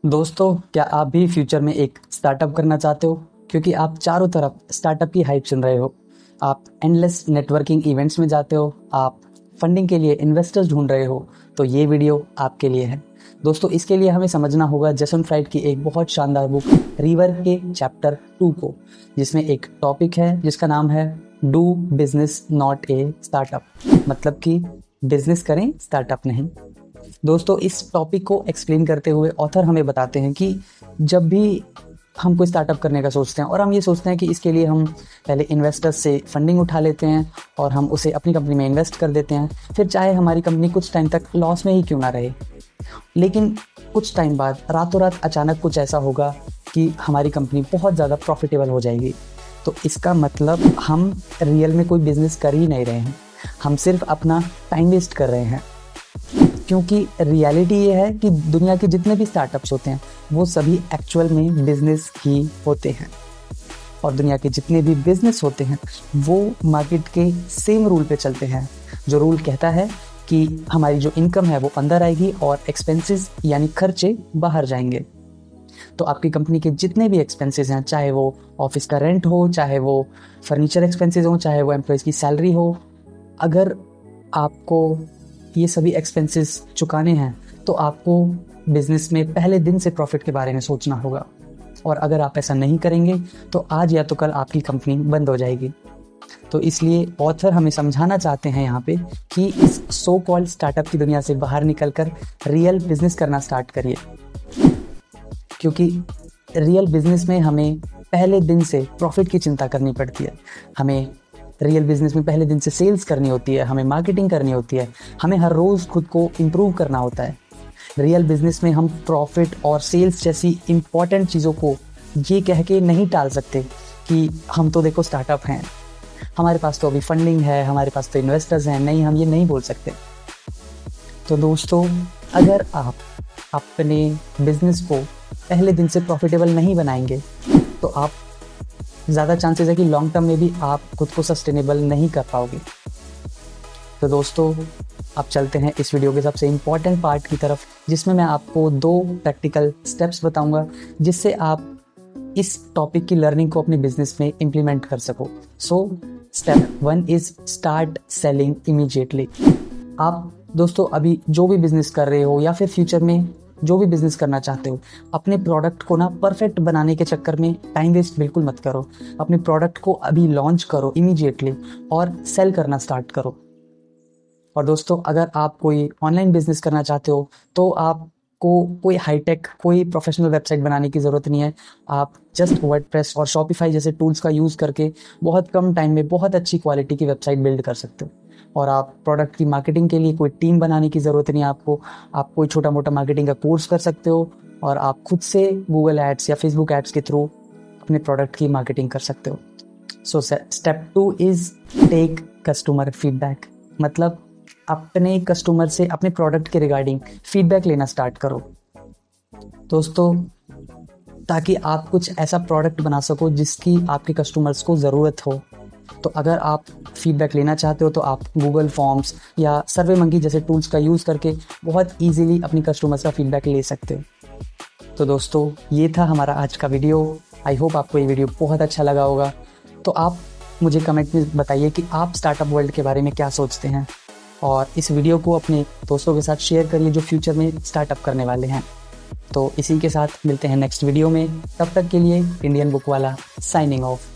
दोस्तों, क्या आप भी फ्यूचर में एक स्टार्टअप करना चाहते हो? क्योंकि आप चारों तरफ स्टार्टअप की हाइप सुन रहे हो। आप एंडलेस नेटवर्किंग इवेंट्स में जाते हो, आप फंडिंग के लिए इन्वेस्टर्स ढूंढ रहे हो, तो ये वीडियो आपके लिए है। दोस्तों, इसके लिए हमें समझना होगा जेसन फ्राइड की एक बहुत शानदार बुक रिवर के चैप्टर 2 को, जिसमें एक टॉपिक है जिसका नाम है do business not a startup. मतलब कि बिजनेस करें, स्टार्टअप नहीं। दोस्तों, इस टॉपिक को एक्सप्लेन करते हुए ऑथर हमें बताते हैं कि जब भी हम कोई स्टार्टअप करने का सोचते हैं और हम ये सोचते हैं कि इसके लिए हम पहले इन्वेस्टर्स से फंडिंग उठा लेते हैं और हम उसे अपनी कंपनी में इन्वेस्ट कर देते हैं, फिर चाहे हमारी कंपनी कुछ टाइम तक लॉस में ही क्यों ना रहे, लेकिन कुछ टाइम बाद रातों रात अचानक कुछ ऐसा होगा कि हमारी कंपनी बहुत ज़्यादा प्रॉफिटेबल हो जाएगी। तो इसका मतलब हम रियल में कोई बिजनेस कर ही नहीं रहे हैं, हम सिर्फ अपना टाइम वेस्ट कर रहे हैं। क्योंकि रियलिटी ये है कि दुनिया के जितने भी स्टार्टअप्स होते हैं वो सभी एक्चुअल में बिजनेस ही होते हैं, और दुनिया के जितने भी बिजनेस होते हैं वो मार्केट के सेम रूल पे चलते हैं, जो रूल कहता है कि हमारी जो इनकम है वो अंदर आएगी और एक्सपेंसेस यानी खर्चे बाहर जाएंगे। तो आपकी कंपनी के जितने भी एक्सपेंसेस हैं, चाहे वो ऑफिस का रेंट हो, चाहे वो फर्नीचर एक्सपेंसेस हो, चाहे वो एम्प्लॉयज़ की सैलरी हो, अगर आपको ये सभी एक्सपेंसेस चुकाने हैं तो आपको बिजनेस में पहले दिन से प्रॉफिट के बारे में सोचना होगा। और अगर आप ऐसा नहीं करेंगे तो आज या तो कल आपकी कंपनी बंद हो जाएगी। तो इसलिए ऑथर हमें समझाना चाहते हैं यहाँ पे कि इस सो कॉल्ड स्टार्टअप की दुनिया से बाहर निकलकर रियल बिजनेस करना स्टार्ट करिए। क्योंकि रियल बिजनेस में हमें पहले दिन से प्रॉफिट की चिंता करनी पड़ती है, हमें रियल बिजनेस में पहले दिन से सेल्स करनी होती है, हमें मार्केटिंग करनी होती है, हमें हर रोज़ खुद को इम्प्रूव करना होता है। रियल बिजनेस में हम प्रॉफिट और सेल्स जैसी इम्पॉर्टेंट चीज़ों को ये कह के नहीं टाल सकते कि हम तो देखो स्टार्टअप हैं, हमारे पास तो अभी फंडिंग है, हमारे पास तो इन्वेस्टर्स हैं। नहीं, हम ये नहीं बोल सकते। तो दोस्तों, अगर आप अपने बिजनेस को पहले दिन से प्रॉफिटेबल नहीं बनाएंगे तो आप ज़्यादा चांसेस है कि लॉन्ग टर्म में भी आप खुद को सस्टेनेबल नहीं कर पाओगे। तो दोस्तों, अब चलते हैं इस वीडियो के सबसे इम्पॉर्टेंट पार्ट की तरफ, जिसमें मैं आपको 2 प्रैक्टिकल स्टेप्स बताऊंगा जिससे आप इस टॉपिक की लर्निंग को अपने बिजनेस में इम्प्लीमेंट कर सको। So step 1 is start selling immediately. आप दोस्तों अभी जो भी बिजनेस कर रहे हो या फिर फ्यूचर में जो भी बिजनेस करना चाहते हो, अपने प्रोडक्ट को ना परफेक्ट बनाने के चक्कर में टाइम वेस्ट बिल्कुल मत करो। अपने प्रोडक्ट को अभी लॉन्च करो इमीडिएटली और सेल करना स्टार्ट करो। और दोस्तों, अगर आप कोई ऑनलाइन बिजनेस करना चाहते हो तो आपको कोई हाईटेक, कोई प्रोफेशनल वेबसाइट बनाने की ज़रूरत नहीं है। आप जस्ट वर्डप्रेस और शॉपिफाई जैसे टूल्स का यूज़ करके बहुत कम टाइम में बहुत अच्छी क्वालिटी की वेबसाइट बिल्ड कर सकते हो। और आप प्रोडक्ट की मार्केटिंग के लिए कोई टीम बनाने की ज़रूरत नहीं है आपको। आप कोई छोटा मोटा मार्केटिंग का कोर्स कर सकते हो और आप खुद से गूगल एड्स या फेसबुक एड्स के थ्रू अपने प्रोडक्ट की मार्केटिंग कर सकते हो। So step 2 is take customer feedback. मतलब अपने कस्टमर से अपने प्रोडक्ट के रिगार्डिंग फीडबैक लेना स्टार्ट करो दोस्तों, ताकि आप कुछ ऐसा प्रोडक्ट बना सको जिसकी आपके कस्टमर्स को ज़रूरत हो। तो अगर आप फीडबैक लेना चाहते हो तो आप गूगल फॉर्म्स या सर्वे मंकी जैसे टूल्स का यूज़ करके बहुत ईजीली अपनी कस्टमर्स का फीडबैक ले सकते हो। तो दोस्तों, ये था हमारा आज का वीडियो। आई होप आपको ये वीडियो बहुत अच्छा लगा होगा। तो आप मुझे कमेंट में बताइए कि आप स्टार्टअप वर्ल्ड के बारे में क्या सोचते हैं, और इस वीडियो को अपने दोस्तों के साथ शेयर करिए जो फ्यूचर में स्टार्टअप करने वाले हैं। तो इसी के साथ मिलते हैं नेक्स्ट वीडियो में। तब तक के लिए इंडियन बुक वाला साइनिंग ऑफ।